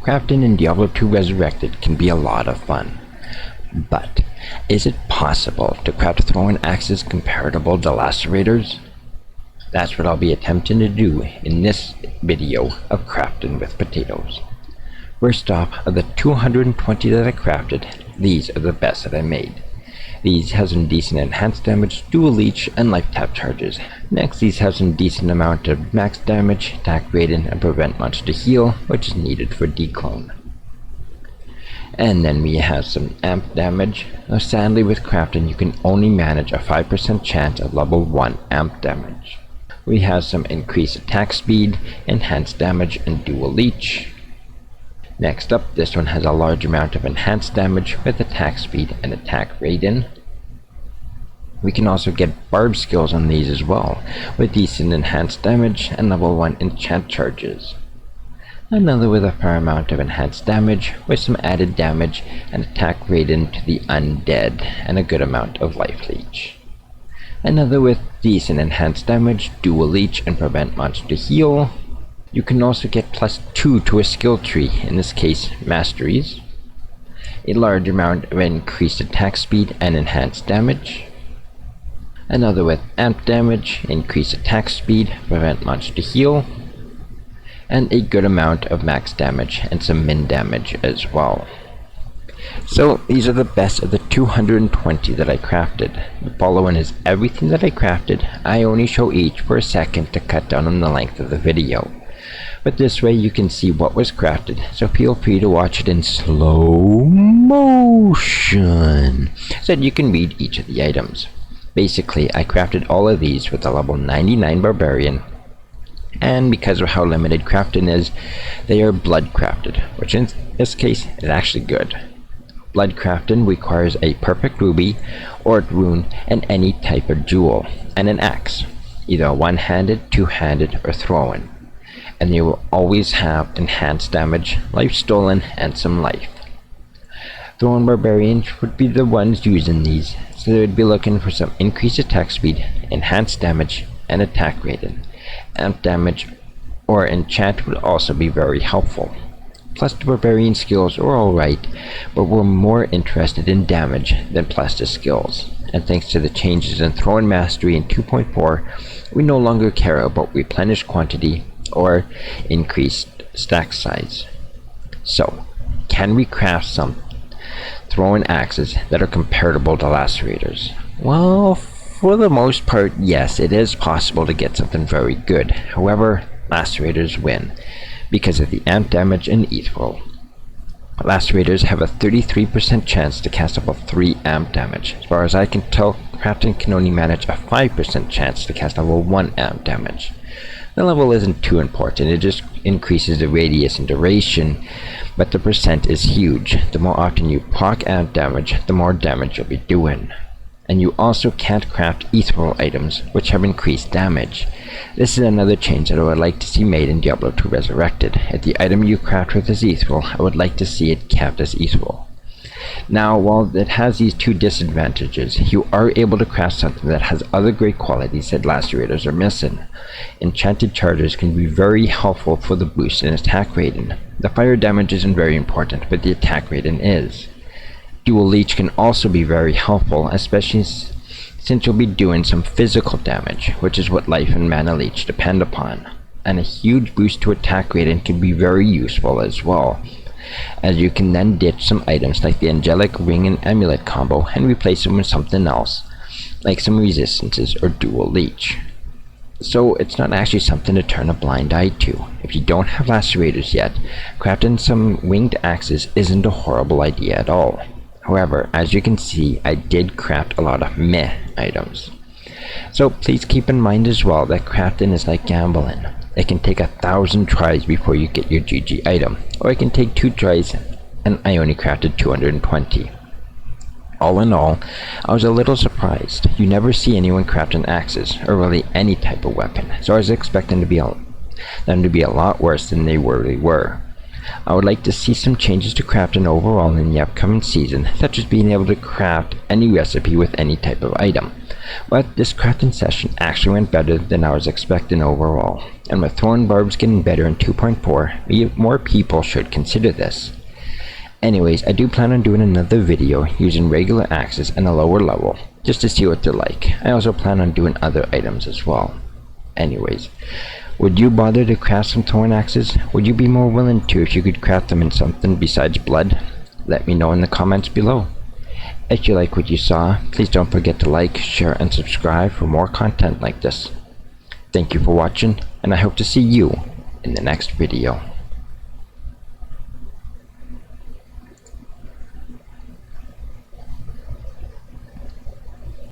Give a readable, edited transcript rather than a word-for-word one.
Crafting in Diablo 2 Resurrected can be a lot of fun, but is it possible to craft throwing axes comparable to Lacerators? That's what I'll be attempting to do in this video of crafting with potatoes. First off, of the 220 that I crafted, these are the best that I made. These have some decent enhanced damage, dual leech, and life tap charges. Next, these have some decent amount of max damage, attack rating, and prevent monster to heal, which is needed for declone. And then we have some amp damage. Now sadly with crafting you can only manage a 5% chance of level 1 amp damage. We have some increased attack speed, enhanced damage, and dual leech. Next up, this one has a large amount of enhanced damage with attack speed and attack rating. We can also get barb skills on these as well, with decent enhanced damage and level 1 enchant charges. Another with a fair amount of enhanced damage, with some added damage and attack rating to the undead, and a good amount of life leech. Another with decent enhanced damage, dual leech, and prevent monster to heal. You can also get +2 to a skill tree, in this case masteries. A large amount of increased attack speed and enhanced damage. Another with amp damage, increased attack speed, prevent monster to heal. And a good amount of max damage and some min damage as well. So these are the best of the 220 that I crafted. The following is everything that I crafted. I only show each for a second to cut down on the length of the video. But this way you can see what was crafted, so feel free to watch it in slow motion so that you can read each of the items. Basically, I crafted all of these with a level 99 Barbarian, and because of how limited crafting is, they are blood crafted, which in this case is actually good. Blood crafting requires a perfect ruby, or rune, and any type of jewel, and an axe, either one-handed, two-handed, or throwing. And they will always have enhanced damage, life stolen, and some life. Throwing barbarians would be the ones using these, so they would be looking for some increased attack speed, enhanced damage, and attack rating. Amp damage or enchant would also be very helpful. Plus the barbarian skills are alright, but we're more interested in damage than plus the skills. And thanks to the changes in throwing mastery in 2.4, we no longer care about replenished quantity or increased stack size. So, can we craft some throwing axes that are comparable to Lacerators? Well, for the most part, yes, it is possible to get something very good. However, Lacerators win because of the amp damage and ethereal. Lacerators have a 33% chance to cast level 3 amp damage. As far as I can tell, crafting can only manage a 5% chance to cast level 1 amp damage. The level isn't too important, it just increases the radius and duration, but the percent is huge. The more often you proc amp damage, the more damage you'll be doing. And you also can't craft ethereal items, which have increased damage. This is another change that I would like to see made in Diablo 2 Resurrected. If the item you craft with is ethereal, I would like to see it capped as ethereal. Now, while it has these two disadvantages, you are able to craft something that has other great qualities that Lacerators are missing. Enchanted charges can be very helpful for the boost in attack rating. The fire damage isn't very important, but the attack rating is. Dual leech can also be very helpful, especially since you'll be doing some physical damage, which is what life and mana leech depend upon. And a huge boost to attack rating can be very useful as well, as you can then ditch some items like the angelic ring and amulet combo and replace them with something else, like some resistances or dual leech. So it's not actually something to turn a blind eye to. If you don't have Lacerators yet, crafting some winged axes isn't a horrible idea at all. However, as you can see, I did craft a lot of meh items. So please keep in mind as well that crafting is like gambling. It can take 1,000 tries before you get your GG item, or it can take 2 tries, and I only crafted 220. All in all, I was a little surprised. You never see anyone crafting axes, or really any type of weapon, so I was expecting them to be a lot worse than they really were. I would like to see some changes to crafting overall in the upcoming season, such as being able to craft any recipe with any type of item. But this crafting session actually went better than I was expecting overall, and with Thorn Barbs getting better in 2.4, more people should consider this. Anyways, I do plan on doing another video using regular axes and a lower level, just to see what they're like. I also plan on doing other items as well. Anyways, would you bother to craft some thorn axes? Would you be more willing to if you could craft them in something besides blood? Let me know in the comments below. If you like what you saw, please don't forget to like, share, and subscribe for more content like this. Thank you for watching, and I hope to see you in the next video.